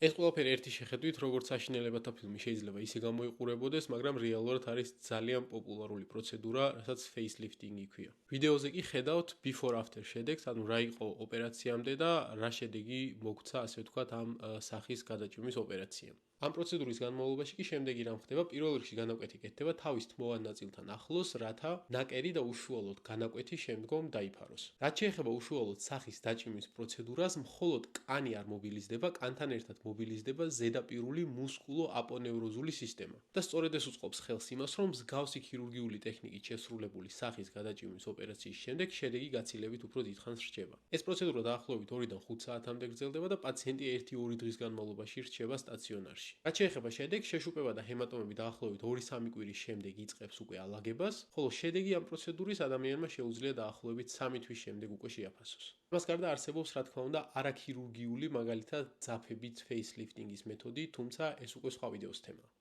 ეს ყველაფერი ერთი შეხედვით, როგორც საშინელებათა ფილმი შეიძლება ისე გამოიყურებოდეს, მაგრამ რეალურად არის ძალიან პოპულარული პროცედურა, რასაც facelifting-ი ქვია. ვიდეოზე კი ხედავთ before after შედეგს, ანუ რა იყო ოპერაციამდე და რა შედეგი მოგცა, ასე ვთქვათ, ამ სახის გადაჭიმვის ოპერაციამ. ამ პროცედურის განმავლობაში კი შემდეგი რამ ხდება, პირველ რიგში განაკვეთი კეთდება თავის თმოვან ნაწილთან ახლოს, რათა ნაკერი და უშუალოდ განაკვეთი შემდგომ დაიფაროს. რაც შეეხება უშუალოდ სახის დაჭიმვის პროცედურას, მხოლოდ კანი არ მობილიზდება, კანთან ერთად მობილიზდება ზედაპირული მუსკულო-აპონევროზული სისტემა. და სწორედ ეს უწყობს ხელს იმას, რომ მსგავსი ქირურგიული ტექნიკით შესრულებული სახის გადაჭიმვის ოპერაციის შემდეგ შედეგი გაცილებით უფრო დიდხანს რჩება. ეს პროცედურა დაახლოებით 2-დან 5 საათამდე გრძელდება და პაციენტი 1-2 დღის განმავლობაში რჩება სტაციონარში. რაც შეეხება შედეგს, შეშუპება და ჰემატომები დაახლოებით 2-3 კვირის შემდეგ იწყებს უკვე ალაგებას, ხოლო შედეგი ამ პროცედურის ადამიანმა შეუძლია დაახლოებით 3 თვის შემდეგ უკვე შეაფასოს. ამას გარდა არსებობს, რა თქმა უნდა, არაქირურგიული, მაგალითად, ძაფებით facelifting-ის მეთოდი, თუმცა ეს უკვე სხვა ვიდეოს თემაა.